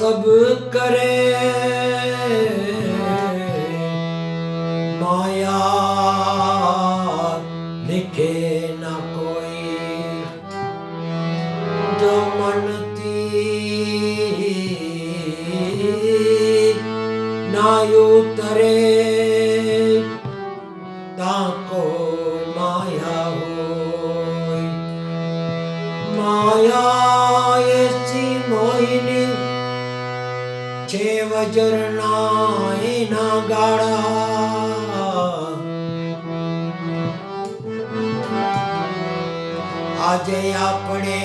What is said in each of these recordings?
सब करे माया लिखे न कोई जो मनती ना उतरे ताको माया होय माया ऐसी मोहिनी छे वजरना एना गाड़ा आजे आपणे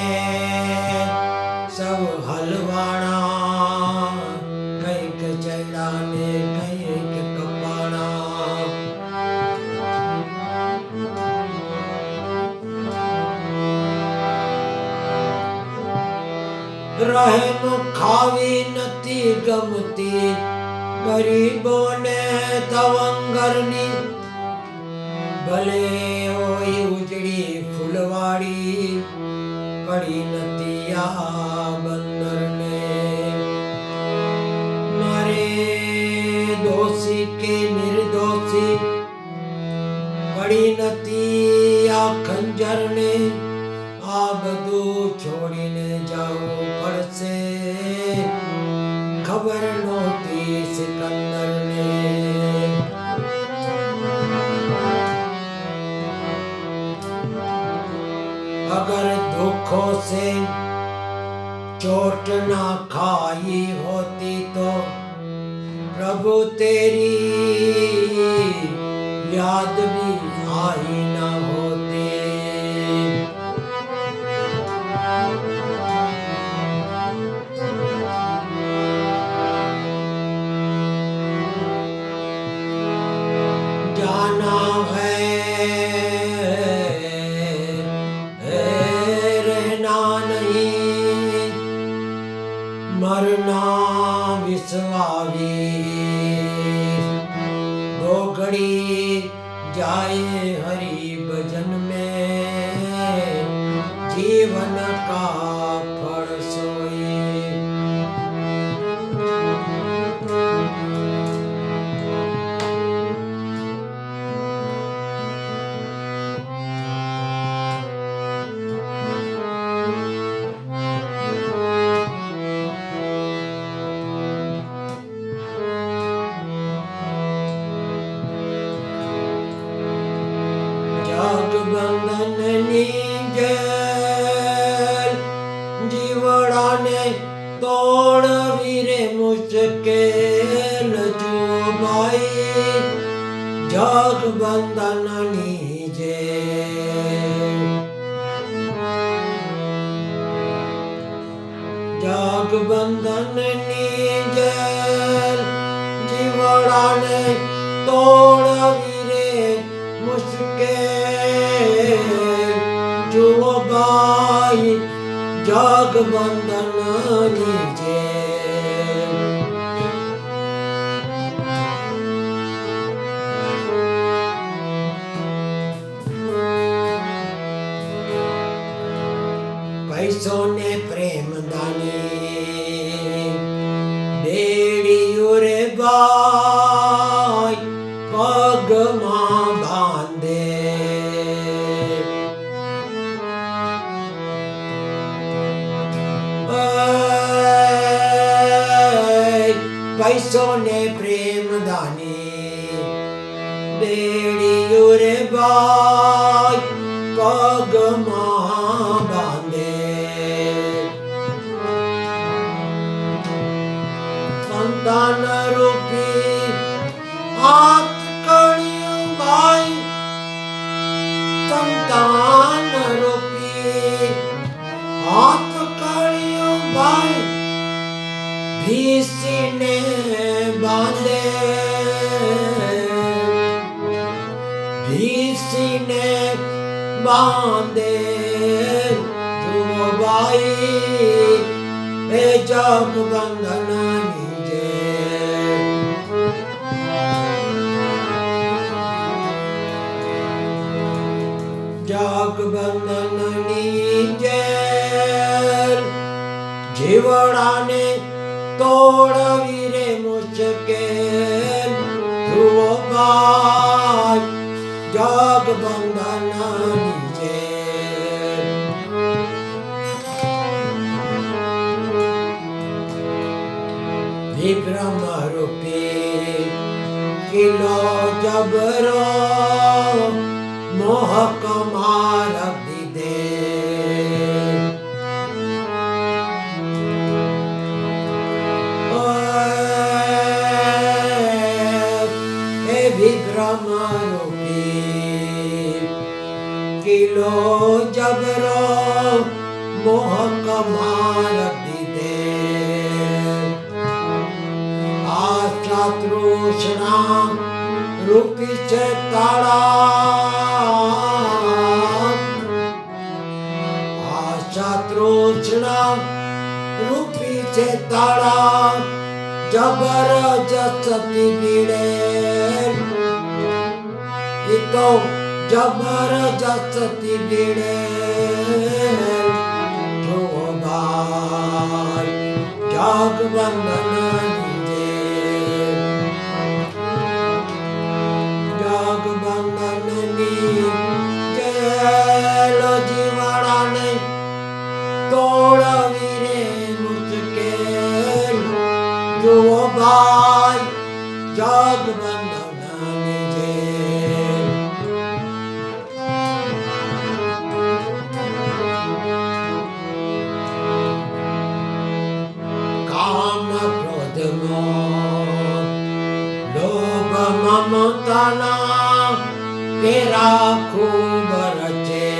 सब हलवाणा कईक चैड़ा ने कईक कपाणा रहम खावी नती गमती गरीबों ने तवंगरनी भले होई उजड़ी फुलवाड़ी कड़ी नतिया बंदर ने मारे दोषी के निर्दोषी कड़ी नतिया खंजर ने आ बधु छोड़ीने जाओ पड़से खबर नहोती सिकंदर ने अगर दुखों से चोट ना खाई होती तो प्रभु तेरी याद भी आई ना होती जाना है रहना नहीं मरना विश्वावी दो घड़ी जाए हरि भजन में जीवन का फल सोई बंधननी जेल जीवड़ा ने तोड़ वीरे मुश्किल जो भाई जग बंधननी जेल जग बंधननी जेल जीवड़ा ने तोड़ वीरे मुश्किल जो भाई जग बंधन नीजे पैसों ने प्रेम दानी बेड़ी उरे बाई पग मां बांधे पैसों ने प्रेम दानी बेड़ी उरे बाई पग मां बांधे संतान रूपी हाथ कड़ियों भाई संतान रूपी हाथ कड़ियों भाई भीसी ने बांधे भीसी ने बांधे जो भाई ए जग बंधन नीजे जग बंधन नीजे जीवड़ा ने તોડવી રે મુશ્કેલ જુઓ ભાઈ જગબંધનની જેલ. વિભ્રમ રૂપી કિલો જબરો મોહક મારક દીધે. એ વિભ્રમ રૂપી કિલો જબરો મોહક મારક દીધે. આશા તૃષ્ણા રૂપી છે તાળા. આશા તૃષ્ણા રૂપી છે તાળા જબરજસ્તી ભીડે. એ તો જબરજસ્તી ભીડે. જો ભાઈ જગબંધનની જેલ. જગબંધનની જેલ જીવાડાને તોડવી રે મુશ્કેલ જુઓ ભાઈ જગબંધનની જેલ. કામ ક્રોધ મોહ લોભ મમતાના ઘેરા ખૂબ રચે.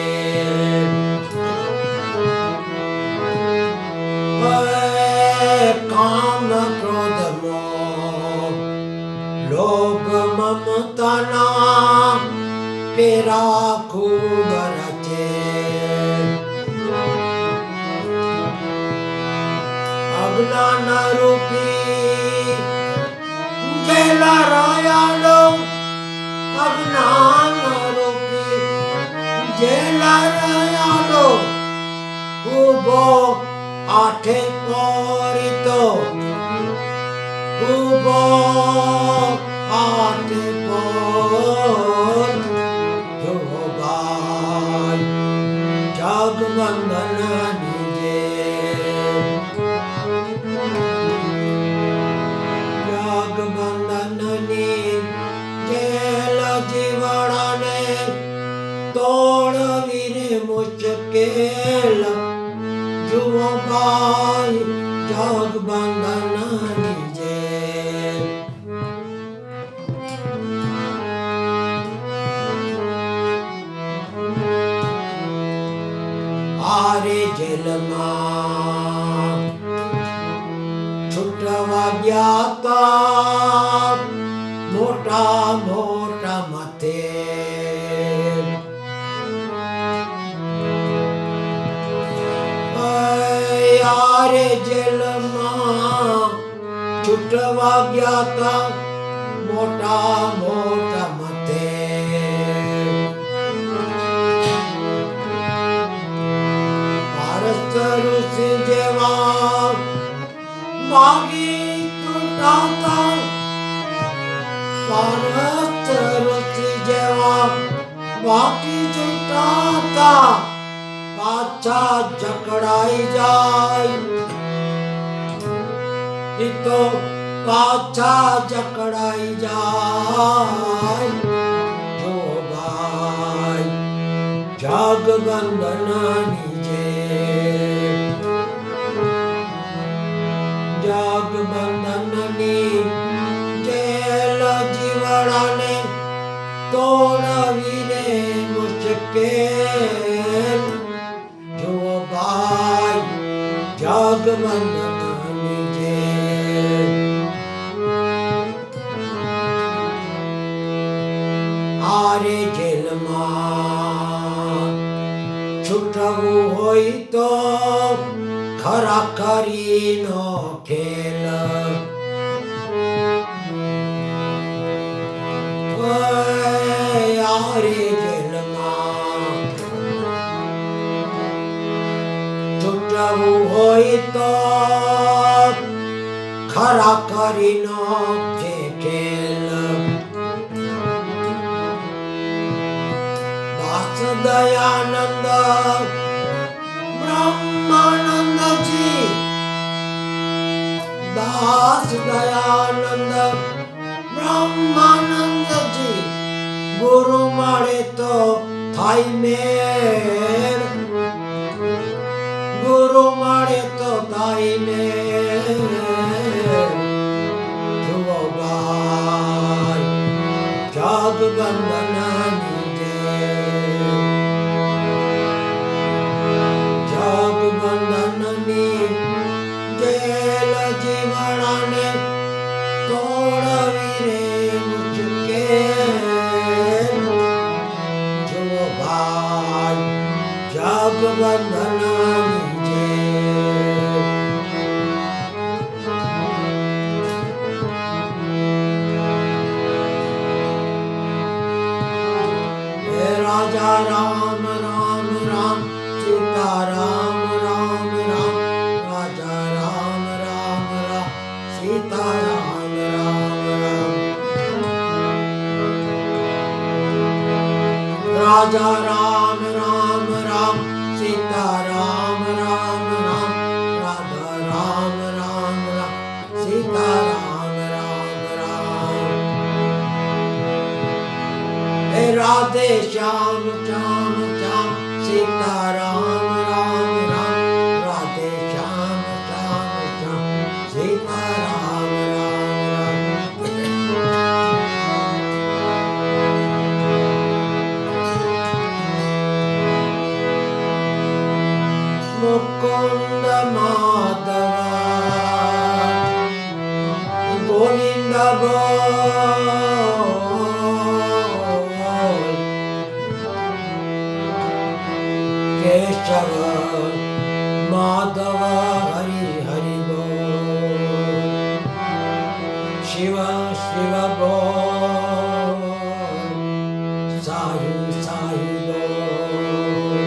કામ ક્રોધ મોહ લોભ મમતાના ઘેરા ખૂબ રચે. અજ્ઞાન રૂપી જેલા રાયાલો. અજ્ઞાન રૂપી જેલા રાયાલો ઉભો આઠે પોરીતો. ઉભો આઠે પોર જો ભાઈ જગબંધનની જેલ. જગબંધનની જેલ જીવડાને તોડવી રે મુશ્કેલ જુઓ ભાઈ જગબંધનની જેલ. આરે જેલમાં છૂટવા ગયા તા મોટા મોટા મથે. આરે જેલમાં છૂટવા ગયા તા મોટા મોટા મથે. પારસ ઋષિ જેવા માગી તૂટાતા. પારસ ઋષિ જેવા માગી તૂટાતા પાછા જકડાઈ જાય. એ તો પાછા જકડાઈ જાય જો ભાઈ જગબંધનની જેલ. જગબંધનની જેલ જીવડાને તોડવી રે મુશ્કેલ જો ભાઈ જગબંધનની જેલ. આરે જેલમાં છૂટવું હોય તો ખરા કરીનો ખેલ. આરે જેલમાં છૂટવું હોય તો ખરા કરી નાખે ખેલ દાસ દયાનંદ બ્રહ્માનંદજી દાસ દયાનંદ બ્રહ્માનંદજી ગુરુ મળે તો થાય મેર ગુરુ મળે તો થાય મેર જુઓ ભાઈ જગબંધનની જગબંધનની જેલ જીવડાને તોડવી રે મુજકે જુઓ ભાઈ જગબંધનની राजा राम राम राम सीता राम राम राम राजा राम राम राम सीता राम राम राम राजा राम राम राम सीता राम राम राम राजा राम राम राम सीता राम राम राम हे राधे श्याम श्याम श्याम सीता राम राम राम राधे श्याम श्याम श्याम सीता राम राम मुकुंद माधव गोविंद केशव माधव हरि हरि बोल शिव शिव बोल साई साई बोल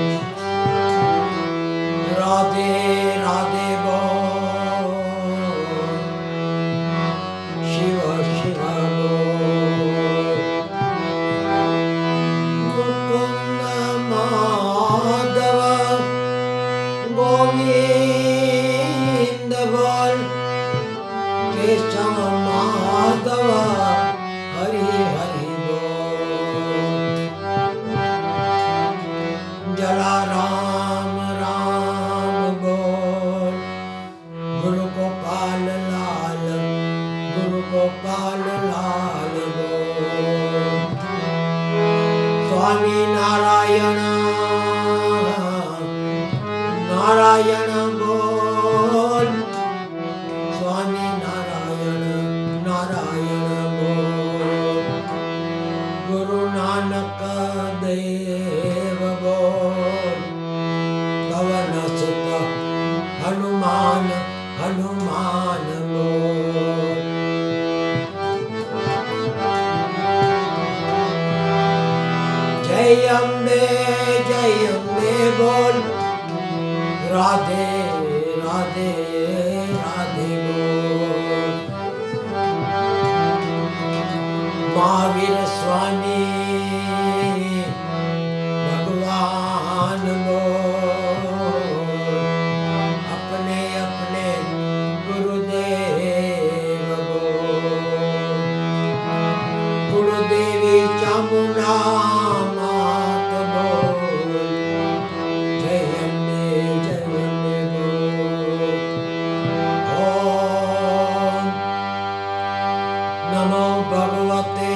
राधे राधे बोल शिव शिव बोल मुकुंद माधव गोविंद बोल केशव माधव हरि हरि बोल जला राम राम बोल गुरु गोपाल लाल बोल स्वामी नारायण नारायण बोल स्वामी नारायण नारायण बोल गुरु नानक देव बोल पवन सुत हनुमान हनुमान बोल जय अम्बे बोल राधे राधे राधे बोल महावीर स्वामी भगवान बोल अपने अपने गुरुदेव बोल गुरुदेवी चामुंडा मात बोल जय अम्बे बोल ओम नमो भगवते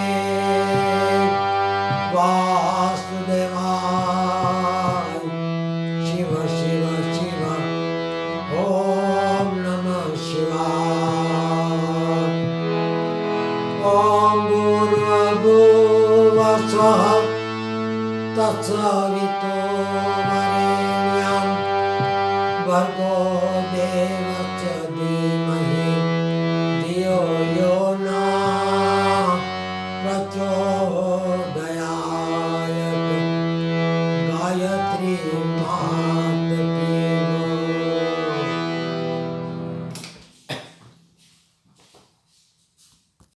वासुदेवाय शिव शिव शिव ओम नमः शिवाय ओम भूर्भुवः स्वः तत्सवितुर्वरेण्यं भर्गो